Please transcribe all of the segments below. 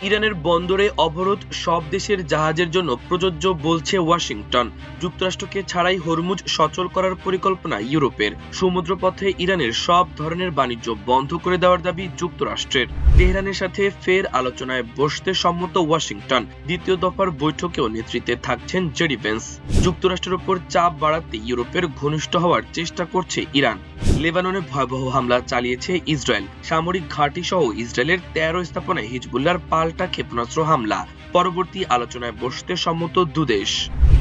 ইরানের বন্দরে অবরোধ সব দেশের জাহাজের জন্য প্রযোজ্য বলছে ওয়াশিংটন। যুক্তরাষ্ট্রকে ছাড়াই হরমুজ সচল করার পরিকল্পনা ইউরোপের। সমুদ্রপথে ইরানের সব ধরনের বাণিজ্য বন্ধ করে দেওয়ার দাবি যুক্তরাষ্ট্রের। তেহরানের সাথে ফের আলোচনায় বসতে সম্মত ওয়াশিংটন। দ্বিতীয় দফার বৈঠকেও নেতৃত্বে থাকছেন জেডি ভেন্স। যুক্তরাষ্ট্রের উপর চাপ বাড়াতে ইউরোপের ঘনিষ্ঠ হওয়ার চেষ্টা করছে ইরান। লেবাননে ভয়াবহ হামলা চালিয়েছে ইসরায়েল। সামরিক ঘাঁটি সহ ইসরায়েলের ১৩ স্থাপনায় হিজবুল্লাহর পাল্টা ক্ষেপণাস্ত্র হামলা। পরবর্তী আলোচনায় বসতে সম্মত দুদেশ।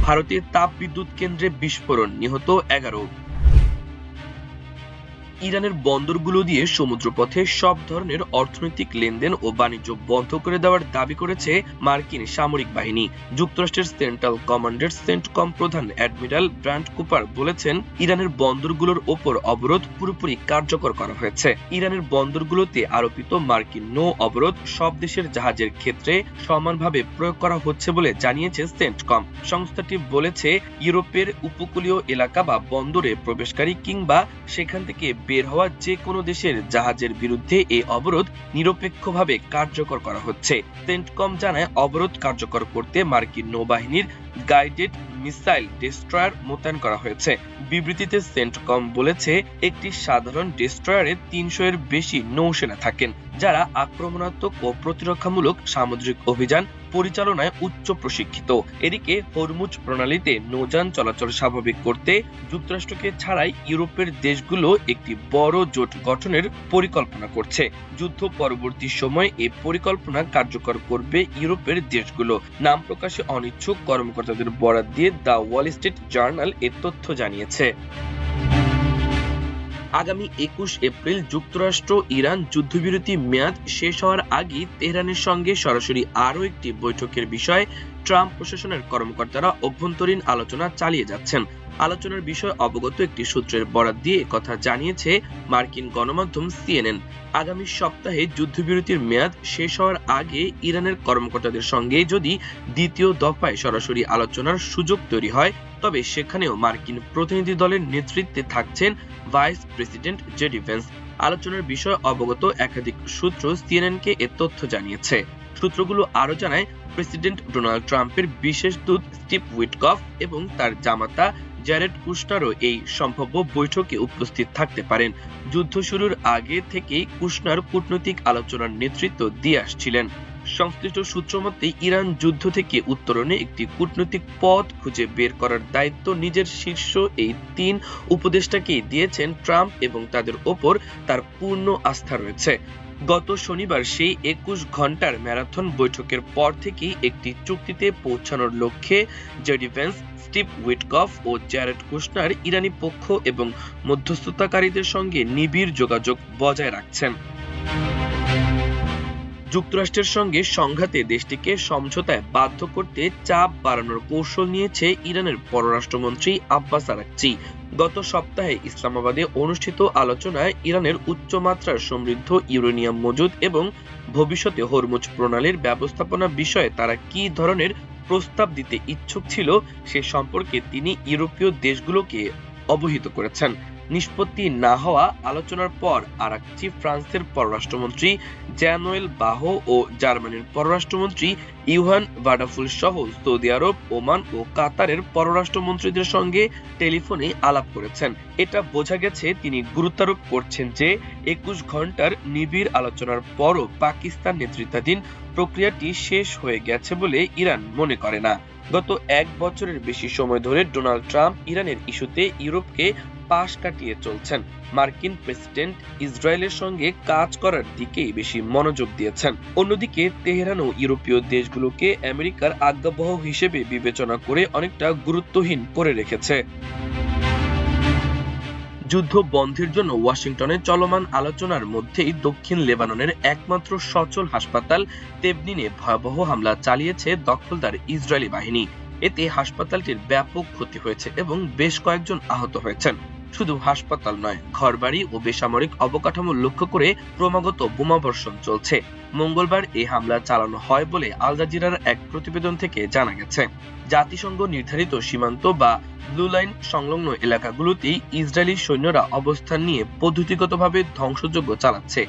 ভারতের তাপ বিদ্যুৎ কেন্দ্রে বিস্ফোরণ, নিহত ১১। ইরানের বন্দরগুলো দিয়ে সমুদ্রপথে সব ধরনের অর্থনৈতিক লেনদেন ও বাণিজ্য বন্ধ করে দেওয়ার দাবি করেছে মার্কিন সামরিক বাহিনী। যুক্তরাষ্ট্রের সেন্ট্রাল কমান্ডের সেন্টকম প্রধান অ্যাডমিরাল ব্র্যান্ট কুপার বলেছেন, ইরানের বন্দরগুলোর ওপর অবরোধ পুরোপুরি কার্যকর করা হয়েছে। ইরানের বন্দরগুলোতে আরোপিত মার্কিন নৌ অবরোধ সব দেশের জাহাজের ক্ষেত্রে সমানভাবে প্রয়োগ করা হচ্ছে বলে জানিয়েছে সেন্টকম। সংস্থাটি বলেছে, ইউরোপের উপকূলীয় এলাকা বা বন্দরে প্রবেশকারী কিংবা সেখান থেকে বের হওয়া যে কোনো দেশের জাহাজের বিরুদ্ধে এই অবরোধ নিরপেক্ষভাবে কার্যকর করা হচ্ছে। সেন্টকম জানায়, অবরোধ কার্যকর করতে মার্কিন নৌবাহিনীর গাইডেড মিসাইল ডেস্ট্রয়ার মোতায়েন করা হয়েছে। বিবৃতিতে সেন্টকম বলেছে, একটি সাধারণ ডেস্ট্রয়ারে ৩০০ এর বেশি নৌসেনা থাকেন, যারা আক্রমণাত্মক ও প্রতিরক্ষামূলক সামুদ্রিক অভিযান পরিচালনায় উচ্চ প্রশিক্ষিত। এদিকে হরমুজ প্রণালীতে নৌযান চলাচল স্বাভাবিক করতে যুক্তরাষ্ট্রকে ছাড়াই ইউরোপের দেশগুলো একটি বড় জোট গঠনের পরিকল্পনা করছে। যুদ্ধ পরবর্তী সময়ে এই পরিকল্পনা কার্যকর করবে ইউরোপের দেশগুলো। নাম প্রকাশে অনিচ্ছুক কর্মকর্তাদের বরাত দিয়ে দ্য ওয়াল স্ট্রিট জার্নাল এ তথ্য জানিয়েছে। আগামী ২১ এপ্রিল যুক্তরাষ্ট্র ইরান যুদ্ধবিরতি মেয়াদ শেষ হওয়ার আগেই তেহরানের সঙ্গে সরাসরি আরও একটি বৈঠকের বিষয়ে ট্রাম্প প্রশাসনের কর্মকর্তারা অভ্যন্তরীণ আলোচনা চালিয়ে যাচ্ছেন। আলোচনার বিষয়ে অবগত একটি সূত্রের বরাত দিয়ে একথা জানিয়েছে মার্কিন গণমাধ্যম সিএনএন। আগামী সপ্তাহে যুদ্ধবিরতির মেয়াদ শেষ হওয়ার আগে ইরানের কর্মকর্তাদের সঙ্গে যদি দ্বিতীয় দফায় সরাসরি আলোচনার সুযোগ তৈরি হয়, তবে সেখানেও মার্কিন প্রতিনিধি দলের নেতৃত্বে থাকছেন ভাইস প্রেসিডেন্ট জেডি ভেন্স। আলোচনার বিষয়ে অবগত একাধিক সূত্র সিএনএনকে এ তথ্য জানিয়েছে। সূত্রগুলো আরও জানায়, প্রেসিডেন্ট ডোনাল্ড ট্রাম্পের বিশেষ দূত স্টিভ উইটকফ এবং তার জামাতা জ্যারেড কুশনারও এই সম্ভাব্য বৈঠকে উপস্থিত থাকতে পারেন। যুদ্ধ শুরুর আগে থেকেই কুশনার কূটনৈতিক আলোচনার নেতৃত্ব দিয়ে আসছিলেন। সংশ্লিষ্ট সূত্র মতে, ইরান যুদ্ধ থেকে উত্তরণে একটি কূটনৈতিক পথ খুঁজে বের করার দায়িত্ব নিজের শীর্ষ এই ৩ উপদেষ্টাকেই দিয়েছেন ট্রাম্প এবং তাদের ওপর তার পূর্ণ আস্থা রয়েছে। গত শনিবার সেই ২১ ঘন্টার ম্যারাথন বৈঠকের পর থেকেই একটি চুক্তিতে পৌঁছানোর লক্ষ্যে জেডি ভেন্স, স্টিভ উইটকফ ও জ্যারেড কুশনার ইরানি পক্ষ এবং মধ্যস্থতাকারীদের সঙ্গে নিবিড় যোগাযোগ বজায় রাখছেন। যুক্তরাষ্ট্রের সঙ্গে সংঘাতে দেশটিকে সমঝোতায় বাধ্য করতে চাপ বাড়ানোর কৌশল নিয়েছে ইরানের পররাষ্ট্রমন্ত্রী আব্বাস আরাকচি। গত সপ্তাহে ইসলামাবাদে অনুষ্ঠিত আলোচনায় ইরানের উচ্চমাত্রার সমৃদ্ধ ইউরেনিয়াম মজুদ এবং ভবিষ্যতে হরমুজ প্রণালীর ব্যবস্থাপনা বিষয়ে তারা কী ধরনের প্রস্তাব দিতে ইচ্ছুক ছিল সে সম্পর্কে তিনি ইউরোপীয় দেশগুলোকে অবহিত করেছেন। নিষ্পত্তি না হওয়া আলোচনার পর আরাকচি ফ্রান্সের পররাষ্ট্রমন্ত্রী জ্যানোয়েল বাহো ও জার্মানির পররাষ্ট্রমন্ত্রী ইউহান ভাডাফুল সহ সৌদি আরব, ওমান ও কাতারের পররাষ্ট্রমন্ত্রীদের সঙ্গে টেলিফোনে আলাপ করেছেন। এটা বোঝা গেছে তিনি গুরুত্বারোপ করছেন যে ২১ ঘন্টার নিবিড় আলোচনার পরও পাকিস্তান নেতৃত্বাধীন প্রক্রিয়াটি শেষ হয়ে গেছে বলে ইরান মনে করে না। গত ১ বছরের বেশি সময় ধরে ডোনাল্ড ট্রাম্প ইরানের ইস্যুতে ইউরোপকে পাশ কাটিয়ে চলছেন। মার্কিন প্রেসিডেন্ট ইসরায়েলের সঙ্গে কাজ করার দিকেই বেশি মনোযোগ দিয়েছেন। অন্যদিকে তেহরানও ইউরোপীয় দেশগুলোকে আমেরিকার আজ্ঞাবহ হিসেবে বিবেচনা করে অনেকটা গুরুত্বহীন করে রেখেছে। যুদ্ধ বন্ধের জন্য ওয়াশিংটনে চলমান আলোচনার মধ্যেই দক্ষিণ লেবাননের একমাত্র সচল হাসপাতাল তেবনিনে ভয়াবহ হামলা চালিয়েছে দখলদার ইসরায়েলি বাহিনী। এতে হাসপাতালটির ব্যাপক ক্ষতি হয়েছে এবং বেশ কয়েকজন আহত হয়েছেন। শুধু হাসপাতাল নয়, ঘরবাড়ি ও বেসামরিক অবকাঠামো লক্ষ্য করে ক্রমাগত বোমাবর্ষণ চলছে। মঙ্গলবার এই হামলা চালানো হয় বলে আল জাজিরার এক প্রতিবেদন থেকে জানা গেছে। জাতিসংঘ নির্ধারিত সীমান্ত বা ব্লু লাইন সংলগ্ন এলাকাগুলোতেই ইসরায়েলি সৈন্যরা অবস্থান নিয়ে পদ্ধতিগতভাবে ধ্বংসযজ্ঞ চালাচ্ছে।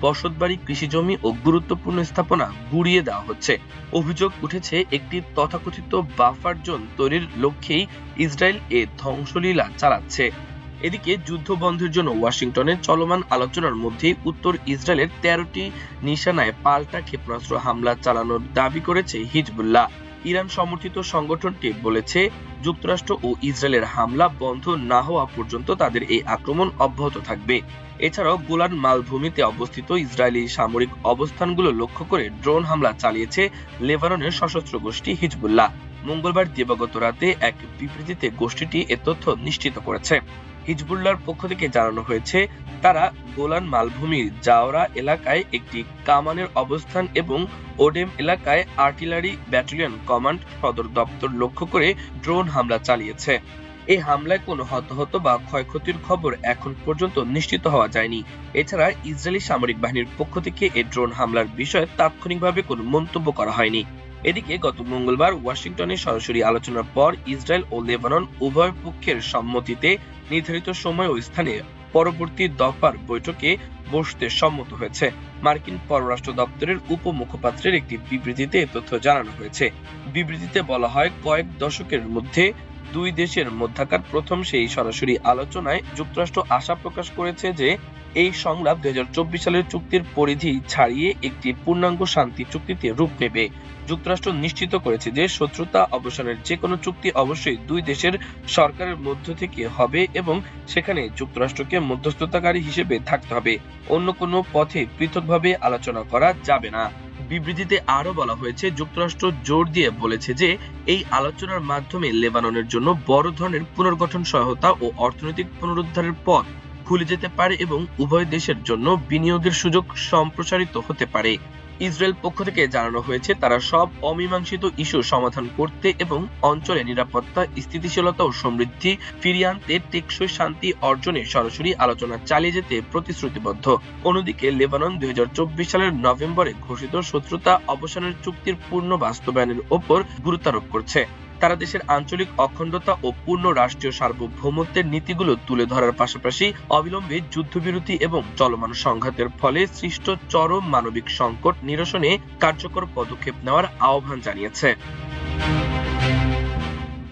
বসতবাড়ি, কৃষিজমি ও গুরুত্বপূর্ণ স্থাপনা গুঁড়িয়ে দেওয়া হচ্ছে। অভিযোগ উঠেছে একটি তথাকথিত বাফার জোন তৈরির লক্ষ্যেই ইসরায়েল এ ধ্বংসলীলা চালাচ্ছে। এদিকে যুদ্ধ বন্ধের জন্য ওয়াশিংটনে চলমান আলোচনার মধ্যেই উত্তর ইসরায়েলের ১৩টি নিশানায় পাল্টা ক্ষেপণাস্ত্র হামলা চালানোর দাবি করেছে হিজবুল্লাহ। ইরান সমর্থিত সংগঠনটি বলেছে, যুক্তরাষ্ট্র ও ইসরায়েলের হামলা বন্ধ না হওয়া পর্যন্ত তাদের এই আক্রমণ অব্যাহত থাকবে। এছাড়াও গোলান মালভূমিতে অবস্থিত ইসরায়েলি সামরিক অবস্থানগুলো লক্ষ্য করে ড্রোন হামলা চালিয়েছে লেবাননের সশস্ত্র গোষ্ঠী হিজবুল্লাহ। মঙ্গলবার দিবাগত রাতে এক বিবৃতিতে গোষ্ঠীটি এ তথ্য নিশ্চিত করেছে। হিজবুল্লাহর পক্ষ থেকে জানানো হয়েছে, তারা গোলান মালভূমির জাওরা এলাকায় একটি কামানের অবস্থান এবং ওডেম এলাকায় আর্টিলারি ব্যাটালিয়ন কমান্ড সদর দপ্তর লক্ষ্য করে ড্রোন হামলা চালিয়েছে। এই হামলায় কোনো হতাহত বা ক্ষয়ক্ষতির খবর এখন পর্যন্ত নিশ্চিত হওয়া যায়নি। এছাড়া ইসরায়েলি সামরিক বাহিনীর পক্ষ থেকে এই ড্রোন হামলার বিষয়ে তাৎক্ষণিকভাবে কোনো মন্তব্য করা হয়নি। এদিকে গত মঙ্গলবার ওয়াশিংটনে সরাসরি আলোচনার পর ইসরায়েল ও লেবানন উভয় পক্ষের সম্মতিতে নির্ধারিত সময় ও স্থানে পরবর্তী দফার বৈঠকে বসতে সম্মত হয়েছে। মার্কিন পররাষ্ট্র দপ্তরের উপমুখপাত্রের একটি বিবৃতিতে এ তথ্য জানানো হয়েছে। বিবৃতিতে বলা হয়, কয়েক দশকের মধ্যে দুই দেশের মধ্যকার প্রথম সেই সরাসরি আলোচনায় যুক্তরাষ্ট্র আশা প্রকাশ করেছে যে এই সংলাপ ২০২৪ সালের চুক্তির পরিধি ছাড়িয়ে একটি পূর্ণাঙ্গ শান্তি চুক্তিতে রূপ নেবে। যুক্তরাষ্ট্র নিশ্চিত করেছে যে শত্রুতা অবসানের যে কোনো চুক্তি অবশ্যই দুই দেশের সরকারের মধ্য থেকে হবে এবং সেখানে যুক্তরাষ্ট্রকে মধ্যস্থতাকারী হিসেবে থাকতে হবে। অন্য কোনো পথে পৃথকভাবে আলোচনা করা যাবে না। বিবৃতিতে আরো বলা হয়েছে, যুক্তরাষ্ট্র জোর দিয়ে বলেছে যে এই আলোচনার মাধ্যমে লেবাননের জন্য বড় ধরনের পুনর্গঠন সহায়তা ও অর্থনৈতিক পুনরুদ্ধারের পথ খুলে যেতে পারে এবং উভয় দেশের জন্য বিনিয়োগের সুযোগ সম্প্রসারিত হতে পারে। ইসরায়েল পক্ষ থেকে জানানো হয়েছে, তারা সব অমীমাংসিত ইস্যু সমাধান করতে এবং অঞ্চলে নিরাপত্তা, স্থিতিশীলতা ও সমৃদ্ধি ফিরিয়ে আনতে টেকসই শান্তি অর্জনে সরাসরি আলোচনা চালিয়ে যেতে প্রতিশ্রুতিবদ্ধ। অন্যদিকে লেবানন ২০২৪ সালের নভেম্বরে ঘোষিত শত্রুতা অবসানের চুক্তির পূর্ণ বাস্তবায়নের ওপর গুরুত্বারোপ করছে। তারা দেশের আঞ্চলিক অখণ্ডতা ও পূর্ণ রাষ্ট্রীয় সার্বভৌমত্বের নীতিগুলো তুলে ধরার পাশাপাশি অবিলম্বে যুদ্ধবিরতি এবং চলমান সংঘাতের ফলে সৃষ্ট চরম মানবিক সংকট নিরসনে কার্যকর পদক্ষেপ নেওয়ার আহ্বান জানিয়েছে।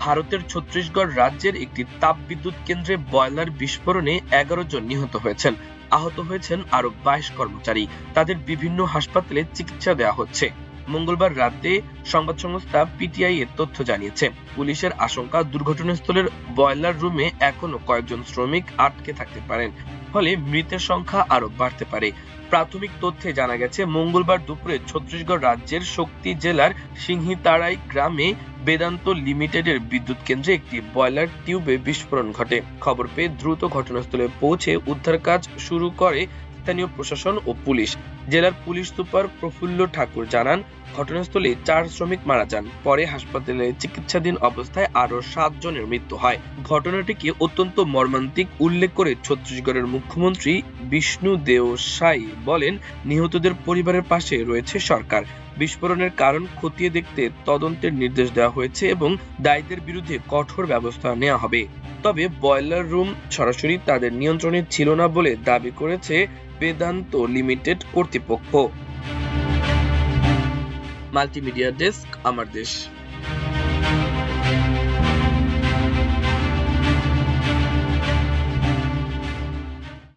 ভারতের ছত্তিশগড় রাজ্যের একটি তাপবিদ্যুৎ কেন্দ্রে বয়লার বিস্ফোরণে ১১ জন নিহত হয়েছেন। আহত হয়েছেন আরো ২২ কর্মচারী। তাদের বিভিন্ন হাসপাতালে চিকিৎসা দেওয়া হচ্ছে। মঙ্গলবার রাতে সংবাদ সংস্থা পিটিআই এর তথ্য জানিয়েছে, পুলিশের আশঙ্কা দুর্ঘটনাস্থলের বয়লার রুমে এখনো কয়েকজন শ্রমিক আটকে থাকতে পারেন, ফলে মৃতের সংখ্যা আরো বাড়তে পারে। প্রাথমিক তথ্যে জানা গেছে, মঙ্গলবার দুপুরে ছত্তিশগড় রাজ্যের শক্তি জেলার সিংহিতাড়াই গ্রামে বেদান্ত লিমিটেডের বিদ্যুৎ কেন্দ্রে একটি বয়লার টিউবে বিস্ফোরণ ঘটে। খবর পেয়ে দ্রুত ঘটনাস্থলে পৌঁছে উদ্ধার কাজ শুরু করে স্থানীয় প্রশাসন ও পুলিশ। জেলার পুলিশ সুপার প্রফুল্ল ঠাকুর জানান, ঘটনাস্থলে ৪ শ্রমিক মারা যান। পরে হাসপাতালে চিকিৎসাধীন অবস্থায় আরো ৭ জনের মৃত্যু হয়। ঘটনাটিকে অত্যন্ত মর্মান্তিক উল্লেখ করে ছত্তিশগড়ের মুখ্যমন্ত্রী বিষ্ণু দেও সাই বলেন, নিহতদের পরিবারের পাশে রয়েছে সরকার। বিস্ফোরণের কারণ খতিয়ে দেখতে তদন্তের নির্দেশ দেওয়া হয়েছে এবং দায়ীদের বিরুদ্ধে কঠোর ব্যবস্থা নেওয়া হবে। তবে বয়লার রুম সরাসরি তাদের নিয়ন্ত্রণে ছিল না বলে দাবি করেছে বেদান্ত লিমিটেড কর্তৃপক্ষ। মাল্টিমিডিয়া ডেস্ক, আমার দেশ।